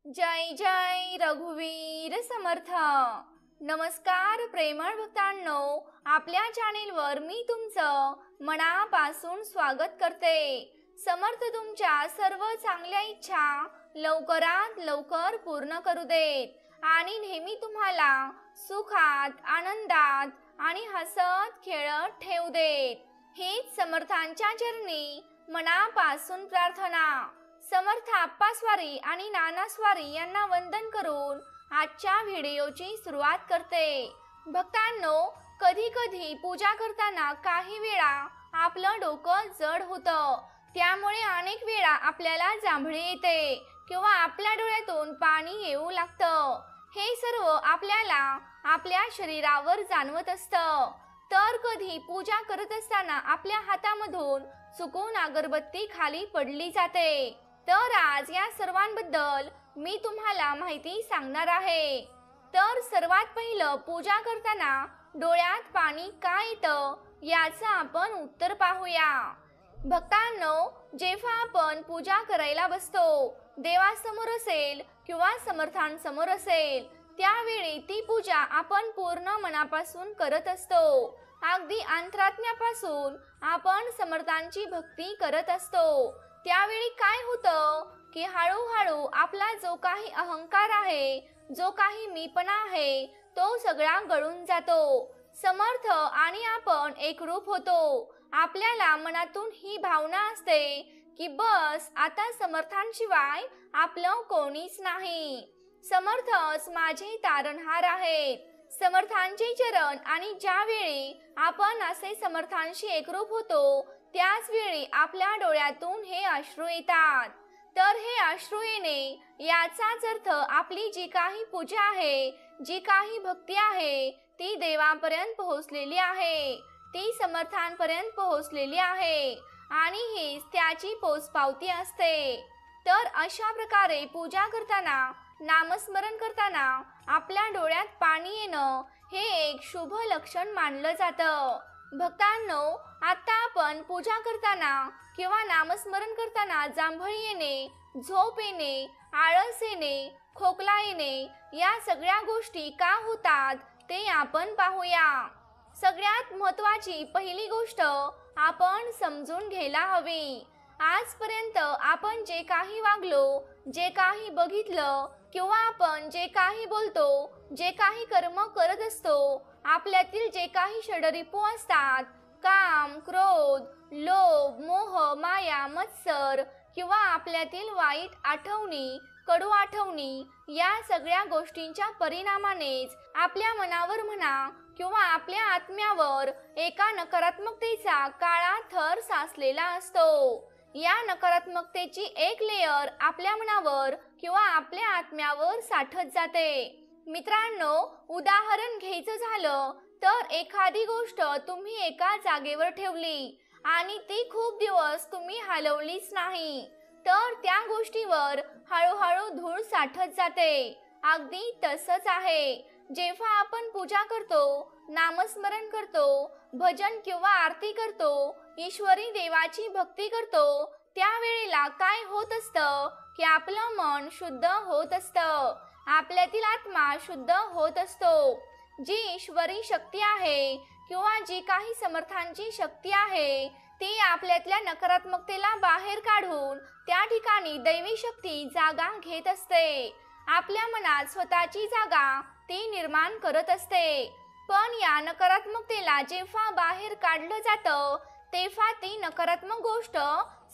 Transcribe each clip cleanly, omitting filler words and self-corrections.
जय जय रघुवीर समर्थ। नमस्कार प्रेमळ भक्तांनो, आपल्या चॅनेलवर मी तुमचं मनापासून स्वागत करते। समर्थ तुमच्या सर्व चांगल्या इच्छा लवकरात लवकर पूर्ण करू देत आणि नेहमी तुम्हाला सुखात, आनंदात आणि हसत खेळत ठेवू देत, हीच समर्थांच्या चरणी मनापासून प्रार्थना। समर्थ आप्पास्वारी आणि नानास्वारी यांना वंदन करून आजच्या व्हिडिओची सुरुवात करते। भक्तांनो, कधी कधी पूजा करताना काही वेळा आपलं डोकं जड होतं, त्यामुळे अनेक वेळा आपल्याला जांभळी येते किंवा आपल्या डोळ्यातून पाणी येऊ लागतं। हे सर्व आपल्याला आपल्या शरीरावर जाणवत असतं। तर कधी पूजा करत असताना आपल्या हातामधून चुकून अगरबत्ती खाली पडली जाते। तर आज या सर्वांबद्दल मी तुम्हाला माहिती सांगणार आहे। तर सर्वात पहिलं, पूजा करताना डोळ्यात पाणी का येतं याचं आपण उत्तर पाहूया। भक्तांनो, जेव्हा आपण पूजा करायला बसतो, देवासमोर असेल किंवा समर्थांसमोर असेल, त्यावेळी ती पूजा आपण पूर्ण मनापासून करत असतो। अगदी अंतरात्म्यापासून आपण समर्थांची भक्ती करत असतो। त्यावेळी काय होतं की हळूहळू आपला जो काही अहंकार आहे, जो काही मीपणा आहे, तो सगळा गळून जातो। समर्थ आणि आपण एकरूप होतो। आपल्याला मनातून ही भावना असते की बस आता समर्थांशिवाय आपलं कोणीच नाही, समर्थच माझे तारणहार आहेत, समर्थांचे चरण। आणि ज्यावेळी आपण असे समर्थांशी एकरूप होतो, त्याच वेळी आपल्या डोळ्यातून हे अश्रू येतात। तर हे अश्रू येणे याचाच अर्थ आपली जी काही पूजा आहे, जी काही भक्ती आहे, ती देवापर्यंत पोहोचलेली आहे, ती समर्थांपर्यंत पोहोचलेली आहे आणि हीच त्याची पोचपावती असते। तर अशा प्रकारे पूजा करताना, नामस्मरण करताना आपल्या डोळ्यात पाणी येणं हे एक शुभ लक्षण मानलं जातं। भक्तांनो, आता आपण पूजा करताना किंवा नामस्मरण करताना जांभळी येणे, झोप येणे, आळस येणे, खोकला येणे या सगळ्या गोष्टी का होतात ते आपण पाहूया। सगळ्यात महत्त्वाची पहिली गोष्ट आपण समजून घ्यायला हवी। आजपर्यंत आपण जे काही वागलो, जे काही बघितलं किंवा आपण जे काही बोलतो, जे काही कर्म करत असतो, आपल्यातील जे काही षडरिपू असतात, काम, क्रोध, लोभ, मोह, माया, मत्सर किंवा आपल्यातील वाईट आठवणी, कडू आठवणी, या सगळ्या गोष्टींच्या परिणामानेच आपल्या मनावर म्हणा किंवा आपल्या आत्म्यावर एका नकारात्मकतेचा काळा थर साचलेला असतो। या नकारात्मकतेची एक लेयर आपल्या मनावर किंवा आपल्या आत्म्यावर साठत जाते। मित्रांनो, उदाहरण घ्यायचं झालं तर एखादी गोष्ट तुम्ही एका जागेवर ठेवली आणि ती खूप दिवस तुम्ही हलवलीच नाही, तर त्या गोष्टीवर हळूहळू धूळ साठत जाते। अगदी तसंच आहे, जेव्हा आपण पूजा करतो, नामस्मरण करतो, भजन किंवा आरती करतो, ईश्वरी देवाची भक्ती करतो, त्यावेळेला काय होत असतं की आपलं मन शुद्ध होत असतं, आपल्यातील आत्मा शुद्ध होत असतो। जी ईश्वरी शक्ती आहे किंवा जी काही समर्थांची शक्ती आहे, ती आपल्यातल्या नकारात्मकतेला बाहेर काढून त्या ठिकाणी दैवी शक्ती जागा घेत असते। आपल्या मनात स्वतःची जागा ती निर्माण करत असते। पण या नकारात्मकतेला जेव्हा बाहेर काढलं जातं, तेव्हा ती नकारात्मक गोष्ट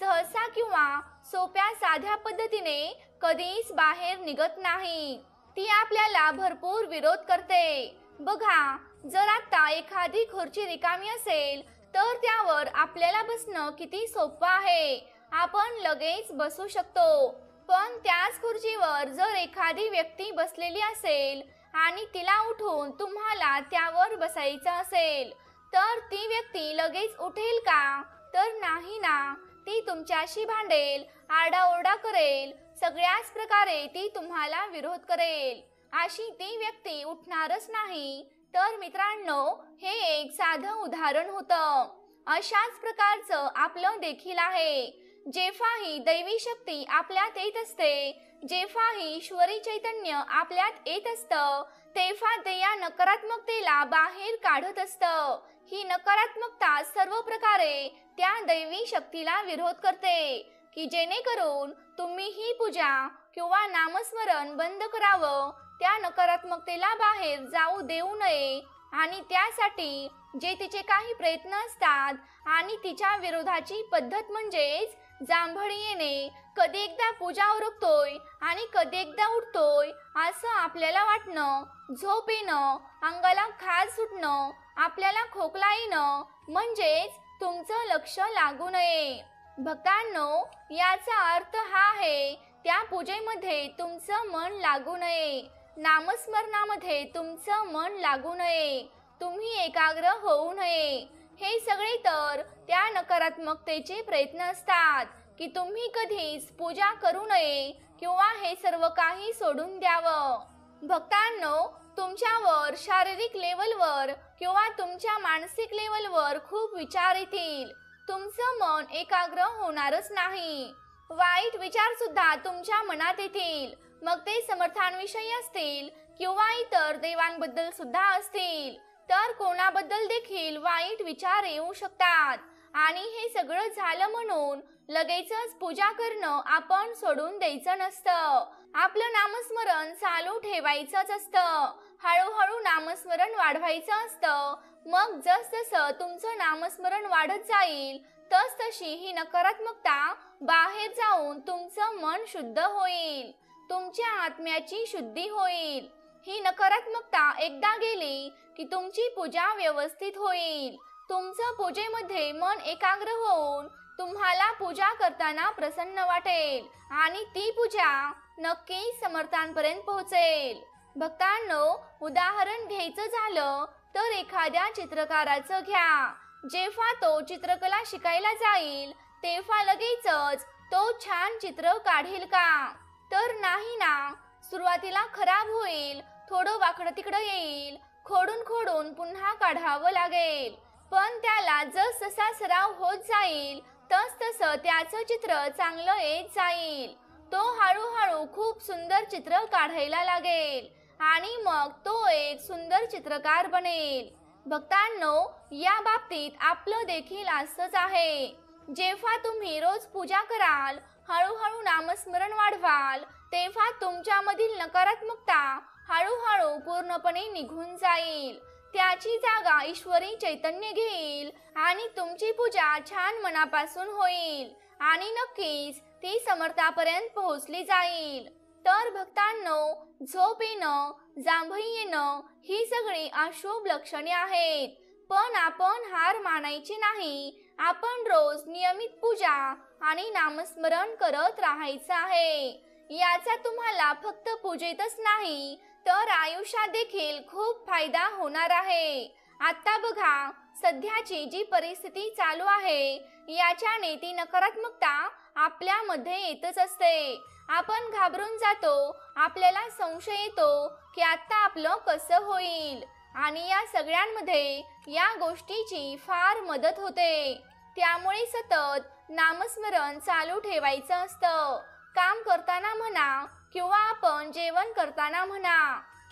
सहसा किंवा सोप्या साध्या पद्धतीने कधीच बाहेर निघत नाही, ती आपल्याला भरपूर विरोध करते। बघा, जर आता एखादी खुर्ची रिकामी असेल तर त्यावर आपल्याला बसणं किती सोपं आहे, आपण लगेच बसू शकतो। पण त्याच खुर्चीवर जर एखादी व्यक्ती बसलेली असेल आणि तिला उठून तुम्हाला त्यावर बसायचं असेल, तर ती व्यक्ती लगेच उठेल का? तर नाही ना, ती तुमच्याशी भांडेल, आरडाओरडा करेल, सगळ्याच प्रकारे ती तुम्हाला विरोध करेल, अशी ती व्यक्ती उठणारच नाही। तर मित्रांनो, हे एक साधं उदाहरण होतं। अशाच प्रकारचं आपलं देखील आहे। जेव्हाही दैवी शक्ती आपल्यात येत असते, जेव्हाही ईश्वरी चैतन्य आपल्यात येत असतं, तेव्हा ते या नकारात्मकतेला बाहेर काढत असतं. ही नकारात्मकता सर्व प्रकारे त्या दैवी शक्तीला विरोध करते, की जेणेकरून तुम्ही ही पूजा किंवा नामस्मरण बंद करावं, त्या नकारात्मकतेला बाहेर जाऊ देऊ नये आणि त्यासाठी जे तिचे काही प्रयत्न असतात आणि तिच्या विरोधाची पद्धत म्हणजेच जांभळी येणे, कधी एकदा पूजा उरकतोय आणि कधी एकदा उठतोय असं आपल्याला वाटणं, झोप येणं, अंगाला खाज सुटणं, आपल्याला खोकला येणं, म्हणजेच तुमचं लक्ष लागू नये. भक्तांनो, याचा अर्थ हा आहे त्या पूजेमध्ये तुमचं मन लागू नये, नामस्मरणामध्ये तुमचं मन लागू नये, तुम्ही एकाग्र होऊ नये. हे सगळे तर त्या नकारात्मकतेचे प्रयत्न असतात की तुम्ही कधीच पूजा करू नये किंवा हे सर्व काही सोडून द्यावं. भक्तांनो, तुमच्यावर शारीरिक लेवलवर किंवा तुमच्या मानसिक लेवलवर खूप विचार येतील. तुमचं मन एकाग्र होणारच नाही. वाईट विचार सुद्धा तुमच्या मनात येतील, मग ते समर्थांविषयी असतील किंवा इतर देवांबद्दल सुद्धा असतील. तर कोणाबद्दल देखील वाईट विचार येऊ शकतात आणि हे सगळं झालं म्हणून लगेचच पूजा करणं आपण सोडून द्यायचं नसतं. आपलं नामस्मरण चालू ठेवायचंच असतं. हळूहळू नामस्मरण वाढवायचं असतं. मग जसजसं तुमचं नामस्मरण वाढत जाईल तसतशी ही नकारात्मकता बाहेर जाऊन तुमचं मन शुद्ध होईल, तुमच्या आत्म्याची शुद्धी होईल. ही नकारात्मकता एकदा गेली की तुमची पूजा व्यवस्थित होईल. तुमचं पूजेमध्ये मन एकाग्र होऊन तुम्हाला पूजा करताना प्रसन्न वाटेल आणि ती पूजा नक्की समर्थांपर्यंत पोहोचेल. भक्तांनो, उदाहरण घ्यायचं झालं तर एखाद्या चित्रकाराचं घ्या. जेव्हा तो चित्रकला शिकायला जाईल तेव्हा लगेचच तो छान चित्र काढेल का? तर नाही ना. सुरुवातीला खराब होईल, थोडं वाकडं तिकडं येईल, खोडून खोडून पुन्हा काढावं लागेल. पण त्याला जसजसा सराव होत जाईल तसतसं त्याचं चित्र चांगलं येत जाईल. तो हळूहळू खूप सुंदर चित्र काढायला लागेल आणि मग तो एक सुंदर चित्रकार बनेल. भक्तांनो, या बाबतीत आपलं देखील असंच आहे. जेव्हा तुम्ही रोज पूजा कराल, हळूहळू नामस्मरण वाढवाल, तेव्हा तुमच्यामधील नकारात्मकता हळूहळू पूर्णपणे निघून जाईल. त्याची जागा ईश्वरी चैतन्य घेईल आणि तुमची पूजा छान मनापासून होईल आणि नक्कीच ती समर्थापर्यंत पोहोचली जाईल. तर भक्तांनो, झोप येणं, जांभई येणं ही सगळी अशुभ लक्षणे आहेत. पण आपण हार मानायची नाही. आपण रोज नियमित पूजा आणि नामस्मरण करत राहायचं आहे. याचा तुम्हाला फक्त पूजेतच नाही तर आयुष्यात देखील खूप फायदा होणार आहे. आता बघा, सध्याची जी परिस्थिती चालू आहे याच्याने ती नकारात्मकता आपल्यामध्ये येतच असते. आपण घाबरून जातो, आपल्याला संशय येतो की आता आपलं कसं होईल आणि या सगळ्यांमध्ये या गोष्टीची फार मदत होते. त्यामुळे सतत नामस्मरण चालू ठेवायचं असतं. काम करताना म्हणा किंवा आपण जेवण करताना म्हणा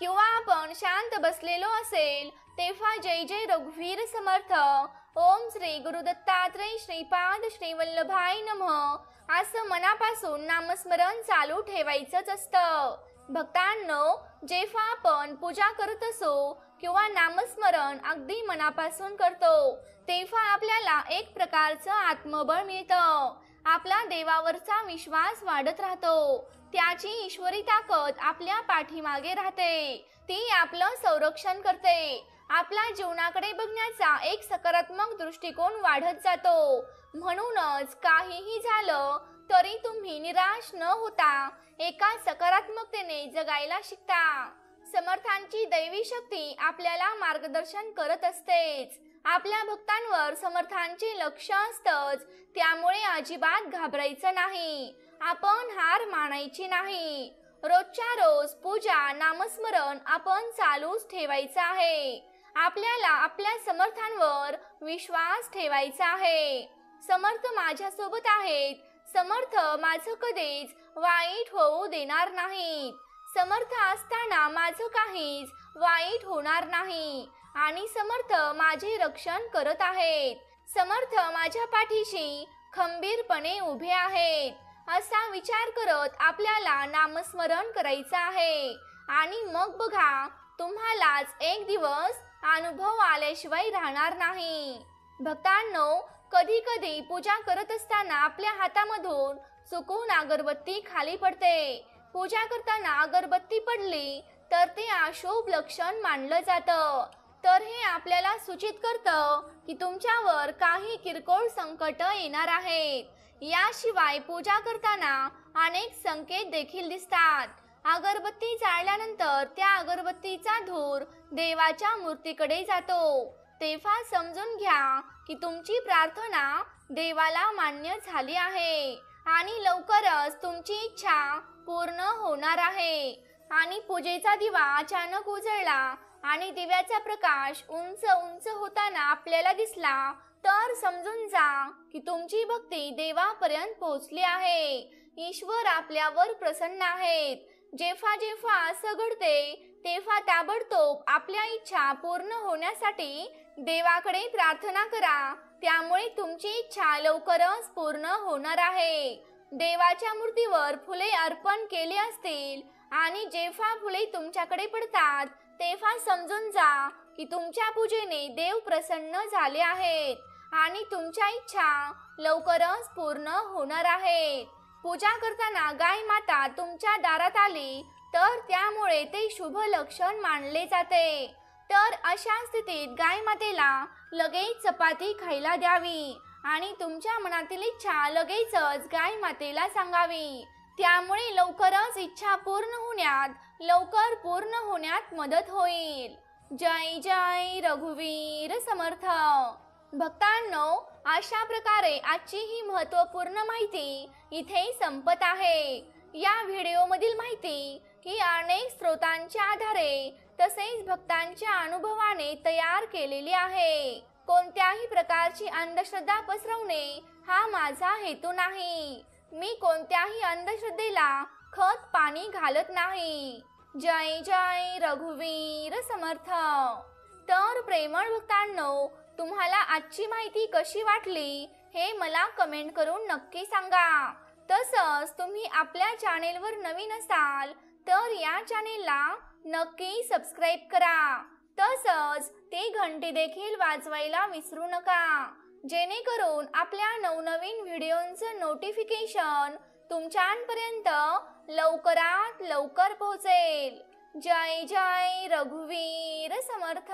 किंवा आपण शांत बसलेलो असेल तेव्हा जय जय रघुवीर समर्थ, ओम श्री गुरुदत्तात्रय श्रीपाद श्रीवल्लभाय नमः असं मनापासून नामस्मरण चालू ठेवायचंच असतं. भक्तांनो, जेव्हा आपण पूजा करत असो किंवा नामस्मरण अगदी मनापासून करतो तेव्हा आपल्याला एक प्रकारचं आत्मबळ मिळतं. आपला देवावरचा विश्वास वाढत राहतो. त्याची ईश्वरी ताकद आपल्या पाठीमागे राहते. ती आपलं संरक्षण करते. आपल्या जीवनाकडे बघण्याचा एक सकारात्मक दृष्टिकोन वाढत जातो. म्हणूनच काहीही झालं तरी तुम्ही निराश न होता एका सकारात्मकतेने जगायला शिकता. समर्थांची दैवी शक्ती आपल्याला मार्गदर्शन करत असतेच. आपल्या भक्तांवर समर्थांचे लक्ष असतंच. त्यामुळे अजिबात घाबरायचं नाही. आपण हार मानायची नाही. रोजच्या रोज पूजा नामस्मरण आपण चालूच ठेवायचं आहे. आपल्याला आपल्या समर्थांवर विश्वास ठेवायचा आहे. समर्थ माझ्यासोबत आहेत, समर्थ माझं कधीच वाईट होऊ देणार नाहीत. समर्थ असताना माझं काहीच वाईट होणार नाही आणि समर्थ माझे रक्षण करत आहेत. समर्थ माझ्या पाठीशी खंबीरपणे उभे आहेत. असा विचार करत आपल्याला नामस्मरण करायचं आहे आणि मग बघा तुम्हालाच एक दिवस अनुभव आल्याशिवाय राहणार नाही. भक्तांनो, कधी कधी पूजा करत असताना आपल्या हातामधून चुकून अगरबत्ती खाली पडते. पूजा करताना अगरबत्ती पडली तर ते अशुभ लक्षण मानलं जातं. तर हे आपल्याला सूचित करतं की तुमच्यावर काही किरकोळ संकट येणार आहेत. याशिवाय पूजा करताना अनेक संकेत देखील दिसतात. अगरबत्ती जाळल्यानंतर त्या अगरबत्तीचा धूर देवाच्या मूर्तीकडे जातो. तेव्हा समजून घ्या की तुमची प्रार्थना देवाला मान्य झाली आहे आणि लवकरच तुमची इच्छा पूर्ण होणार आहे. आणि पूजेचा दिवा अचानक उजळला आणि दिव्याचा प्रकाश उंच उंच होताना आपल्याला दिसला तर समजून जा की तुमची भक्ती देवापर्यंत पोहोचली आहे. ईश्वर आपल्यावर प्रसन्न आहेत. जेव्हा जेव्हा असं घडते तेव्हा ताबडतोब आपल्या इच्छा पूर्ण होण्यासाठी देवाकडे प्रार्थना करा. त्यामुळे तुमची इच्छा लवकरच पूर्ण होणार आहे. देवाच्या मूर्तीवर फुले अर्पण केली असतील आणि जेव्हा फुले तुमच्याकडे पडतात तेव्हा समजून जा की तुमच्या पूजेने देव प्रसन्न झाले आहेत आणि तुमच्या इच्छा लवकरच पूर्ण होणार आहेत. पूजा करताना गाय माता तुमच्या दारात आली तर त्यामुळे ते शुभ लक्षण मानले जाते. तर अशा स्थितीत गाय मातेला लगेच चपाती खायला द्यावी आणि तुमच्या मनातील इच्छा लगेचच गाय मातेला सांगावी. त्यामुळे लवकरच इच्छा लवकर पूर्ण होण्यात मदत होईल. जय जय रघुवीर समर्थ. भक्तांनो, अशा प्रकारे आजची ही महत्त्वपूर्ण माहिती इथे संपत आहे. या व्हिडिओमधील माहिती ही अनेक स्रोतांच्या आधारे तसेच भक्तांच्या अनुभवाने तयार केलेली आहे. कोणत्याही प्रकारची अंधश्रद्धा पसरवणे हा माझा हेतू नाही. मी कोणत्याही अंधश्रद्धेला खत पाणी घालत नाही. जय जय रघुवीर समर्थ. तर प्रेमळ भक्तांनो, तुम्हाला आजची माहिती कशी वाटली हे मला कमेंट करून नक्की सांगा. तसंच तुम्ही आपल्या चॅनेलवर नवीन असाल तर या चॅनेलला नक्की सबस्क्राईब करा. तसंच ते घंटी देखील वाजवायला विसरू नका, जेणेकरून आपल्या नवनवीन व्हिडिओंचं नोटिफिकेशन तुमच्यापर्यंत लवकरात लवकर पोहोचेल. जय जय रघुवीर समर्थ.